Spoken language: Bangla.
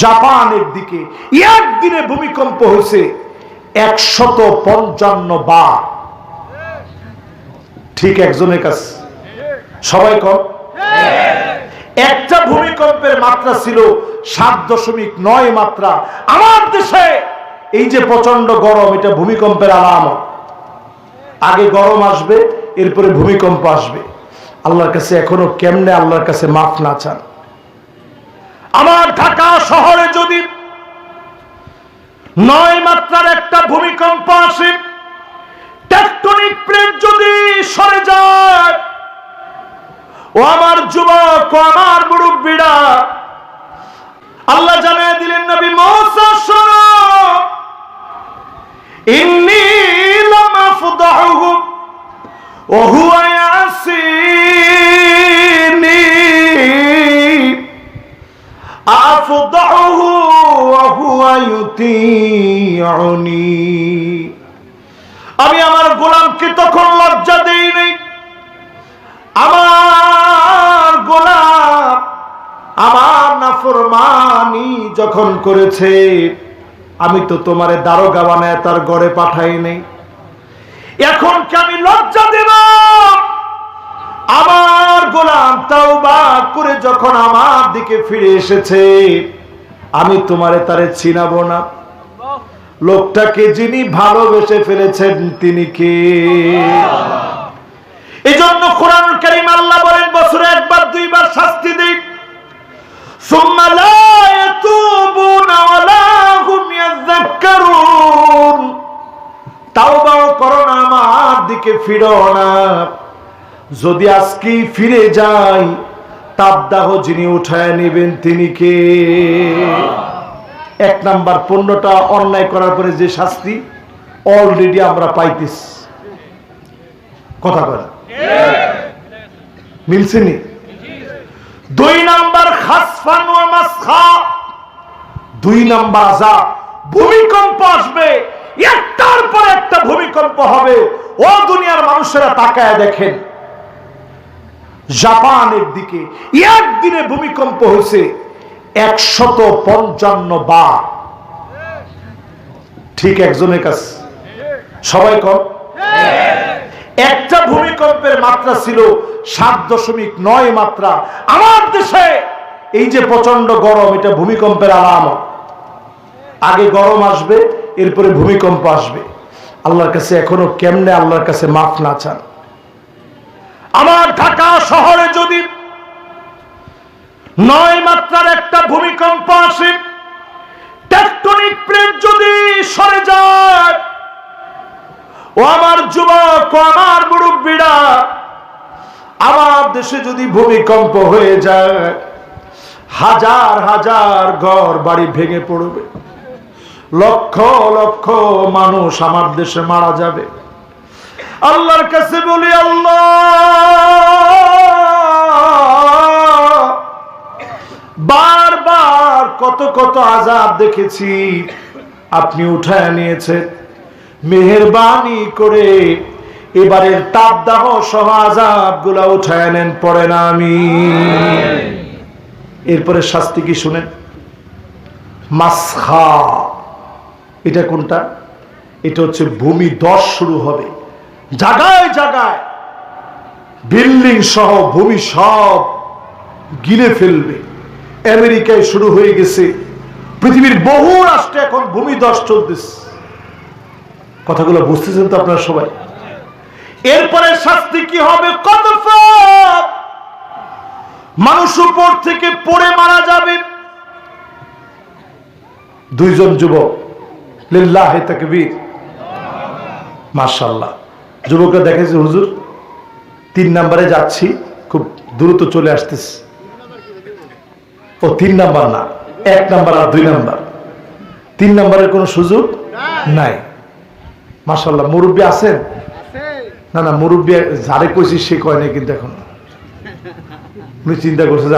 জাপানের দিকে একদিনে ভূমিকম্প হয়েছে 155 বার। ঠিক একজনের কাছে সবাই কম। একটা ভূমিকম্পের মাত্রা ছিল 7.9 মাত্রা। আমার দেশে এই যে প্রচন্ড গরম, এটা ভূমিকম্পের আলামত। আগে গরম আসবে, এরপরে ভূমিকম্প আসবে। আল্লাহর কাছে এখনো কেমনে আল্লাহর কাছে মাফ না চান? আমার ঢাকা শহরে যদি 9 মাত্রার একটা ভূমিকম্প আসে, টেকটনিক প্লেট যদি সরে যায়, ও আমার যুবক, ও আমার মুরব্বীরা, আল্লাহ জানিয়ে দিলেন নবী মুসা শোনো, ইন্নী লামাফদাহু ওয়া হুয়া ইয়াসিনি আফদাহু ওয়া হুয়া ইউতিউনি। আমি আমার গোলামকে তখন লজ্জা দেই নাই। আমার গোলাম আমার নাফরমানি যখন করেছে, আমি তো তোমারে দারোগা বানায় তার ঘরে পাঠাই নাই। এখন কি আমি লজ্জা দেব? আমার গোলাম তাওবা করে যখন আমার দিকে ফিরে এসেছে, আমি তোমারে তারে চিনাবো না? লোকটাকে যিনি ভালোবেসে ফেলেছেন তিনি কে? এজন্য কোরআনুল কারীম আল্লাহ বলেন, বছরে একবার দুইবার শাস্তি দেই, সুম্মা লা ইয়াতুবুনা ওয়ালা হুম ইয়াযাক্কারুন। তাওবা করো না, আমার দিকে ফিরো না। যদি আজকে ফিরে যাই, তাবদাহ যিনি উঠায় নেবেন তিনি কে? 1 নাম্বার, 15টা অন্যায় করার পরে যে শাস্তি অলরেডি আমরা পাইতেছি। কথা বলে মিলছেনি? 2 নাম্বার খাসফান ওয়া মাসখা, 2 নাম্বার আযাব। ভূমিকম্প আসবে, একটার পর একটা ভূমিকম্প হবে। ও দুনিয়ার মানুষেরা তাকায় দেখেন, জাপানের দিকে একদিনে ভূমিকম্প হয়েছে 155 বার। ঠিক একজনের কাছে সবাই কম। একটা ভূমিকম্পের মাত্রা ছিল 7.9 মাত্রা। আমার দেশে এই যে প্রচন্ড গরম, এটা ভূমিকম্পের আলামত। আগে গরম আসবে, এরপরে ভূমিকম্প আসবে। আল্লাহর কাছে এখনো কেমনে আল্লাহর কাছে মাফ না চান? আমার ঢাকা শহরে যদি 9 মাত্রার একটা ভূমিকম্প আসে, টেকটনিক প্লেট যদি সরে যায়, ও আমার যুবক, ও আমার মুরব্বীরা, আমার দেশে যদি ভূমিকম্প হয়ে যায়, হাজার হাজার ঘর বাড়ি ভেঙে পড়বে, লক্ষ লক্ষ মানুষ আমার দেশে মারা যাবে। আল্লাহর কাছে বলি, আল্লাহ, বারবার কত কত আযাব দেখেছি, আপনি উঠায় নিয়েছেন। মেহেরবানি করে এবারের তাপদাহ সহ আযাব গুলা উঠায় নেন, পড়ে না আমি। এরপরে শাস্তি কি শুনেন? মাসখা। এটা কোনটা? এটা হচ্ছে ভূমিধস শুরু হবে। জায়গায় জায়গায় বিল্ডিং সহ ভূমি সব গিলে ফেলবে। আমেরিকায় শুরু হয়ে গেছে, পৃথিবীর বহু রাষ্ট্রে এখন ভূমিধস চলতেছে। কথাগুলো বুঝতেছেন তো আপনারা সবাই? এরপরে শাস্তি কি হবে? কদফ, মানুষ উপর থেকে পড়ে মারা যাবে। 2 জন যুবক, লিল্লাহি তাকবীর, মাশাআল্লাহ। যুবকরা দেখেছে, হুজুর 3 নম্বরে যাচ্ছি, খুব দ্রুত চলে আসতেছে। ও 3 নাম্বার না, 1 নাম্বার আর 2 নাম্বার। 3 নাম্বারের কোনো সুযোগ নাই। মাশাআল্লাহ। মুরব্বী আছেন? না না, মুরব্বী যারে কইছি সে কয় নাই, কিন্তু এখন উনি চিন্তা করছে যে